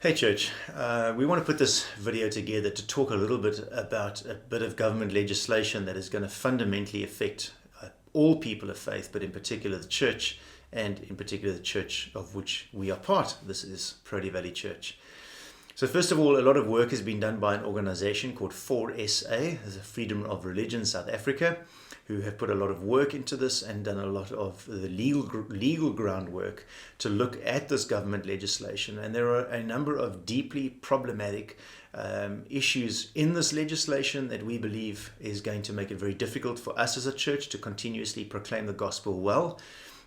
Hey church, we want to put this video together to talk a little bit about a bit of government legislation that is going to fundamentally affect all people of faith, but in particular the church, and in particular the church of which we are part. This is Purdy Valley Church. So first of all, a lot of work has been done by an organization called 4SA, the Freedom of Religion South Africa, who have put a lot of work into this and done a lot of the legal groundwork to look at this government legislation. And there are a number of deeply problematic issues in this legislation that we believe is going to make it very difficult for us as a church to continuously proclaim the gospel well.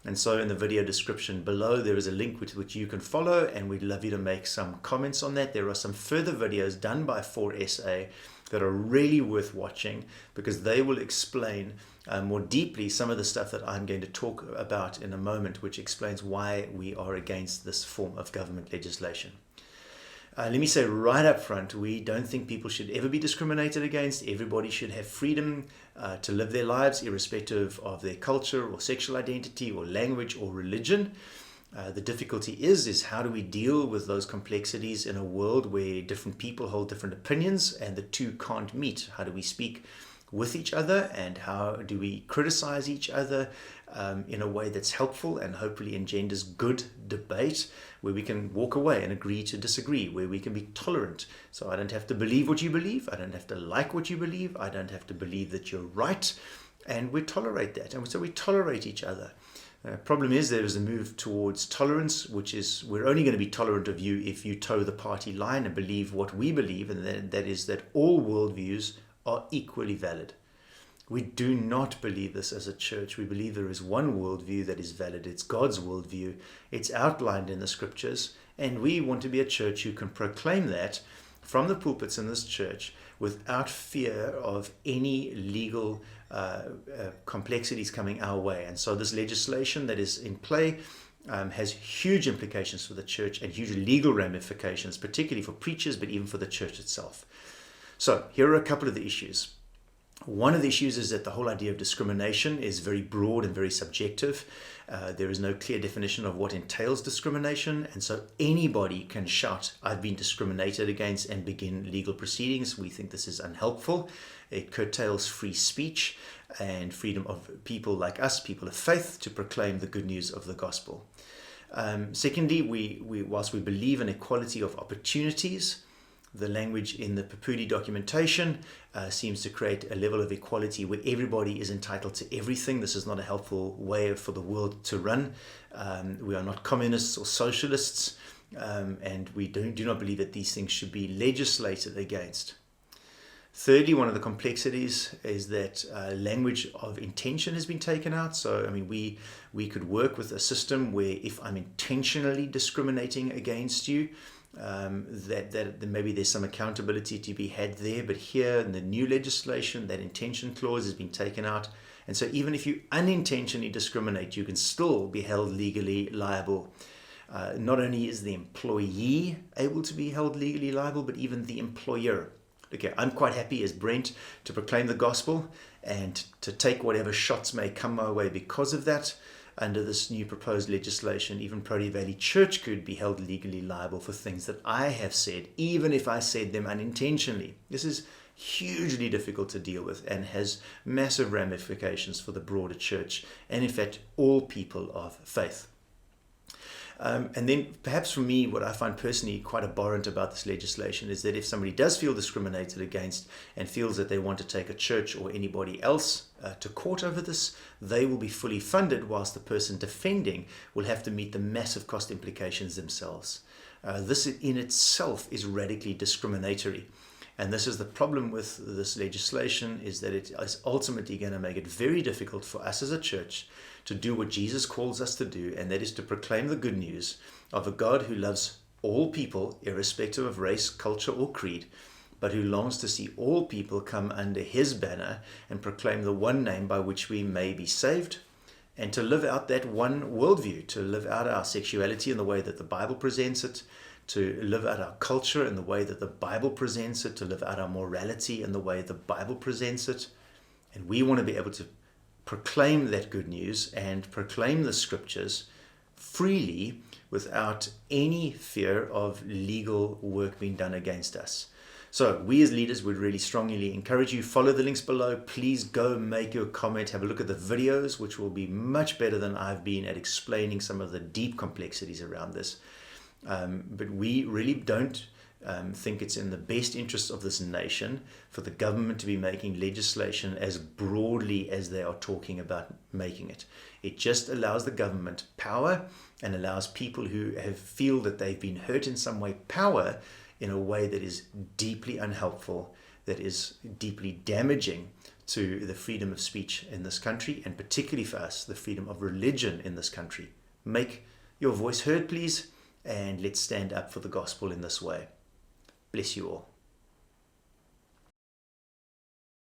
And so in the video description below, there is a link which you can follow, and we'd love you to make some comments on that. There are some further videos done by 4SA that are really worth watching because they will explain more deeply some of the stuff that I'm going to talk about in a moment, which explains why we are against this form of government legislation. Let me say right up front, we don't think people should ever be discriminated against. Everybody should have freedom to live their lives irrespective of their culture or sexual identity or language or religion. The difficulty is how do we deal with those complexities in a world where different people hold different opinions and the two can't meet? How do we speak with each other, and how do we criticize each other in a way that's helpful and hopefully engenders good debate, where we can walk away and agree to disagree, where we can be tolerant. So I don't have to believe what you believe, I don't have to like what you believe, I don't have to believe that you're right, and we tolerate that, and so we tolerate each other. Problem is there is a move towards tolerance, which is we're only going to be tolerant of you if you toe the party line and believe what we believe, and that is that all worldviews are equally valid. We do not believe this as a church. We believe there is one worldview that is valid. It's God's worldview. It's outlined in the scriptures, and we want to be a church who can proclaim that from the pulpits in this church without fear of any legal complexities coming our way. And so this legislation that is in play has huge implications for the church and huge legal ramifications, particularly for preachers, but even for the church itself. So here are a couple of the issues. One of the issues is that the whole idea of discrimination is very broad and very subjective. There is no clear definition of what entails discrimination, and so anybody can shout, "I've been discriminated against," and begin legal proceedings. We think this is unhelpful. It curtails free speech and freedom of people like us, people of faith, to proclaim the good news of the gospel. Secondly, whilst we believe in equality of opportunities, the language in the PEPUDA documentation seems to create a level of equality where everybody is entitled to everything. This is not a helpful way for the world to run. We are not communists or socialists, and we do not believe that these things should be legislated against. Thirdly, one of the complexities is that language of intention has been taken out. So, I mean, we could work with a system where if I'm intentionally discriminating against you, that maybe there's some accountability to be had there, but here in the new legislation, that intention clause has been taken out, and so even if you unintentionally discriminate, you can still be held legally liable. Not only is the employee able to be held legally liable, but even the employer. Okay, I'm quite happy as Brent to proclaim the gospel and to take whatever shots may come my way because of that. Under this new proposed legislation, even Purdy Valley Church could be held legally liable for things that I have said, even if I said them unintentionally. This is hugely difficult to deal with and has massive ramifications for the broader church and, in fact, all people of faith. And then perhaps for me, what I find personally quite abhorrent about this legislation is that if somebody does feel discriminated against and feels that they want to take a church or anybody else to court over this, they will be fully funded, whilst the person defending will have to meet the massive cost implications themselves. This in itself is radically discriminatory. And this is the problem with this legislation, is that it is ultimately going to make it very difficult for us as a church to do what Jesus calls us to do, and that is to proclaim the good news of a God who loves all people, irrespective of race, culture, or creed, but who longs to see all people come under his banner and proclaim the one name by which we may be saved, and to live out that one worldview, to live out our sexuality in the way that the Bible presents it, to live out our culture in the way that the Bible presents it, to live out our morality in the way the Bible presents it. And we want to be able to proclaim that good news and proclaim the scriptures freely without any fear of legal work being done against us. So we as leaders would really strongly encourage you, follow the links below. Please go make your comment, have a look at the videos, which will be much better than I've been at explaining some of the deep complexities around this. But we really don't think it's in the best interests of this nation for the government to be making legislation as broadly as they are talking about making it. It just allows the government power and allows people who feel that they've been hurt in some way power in a way that is deeply unhelpful, that is deeply damaging to the freedom of speech in this country, and particularly for us, the freedom of religion in this country. Make your voice heard, please, and let's stand up for the gospel in this way. Bless you all.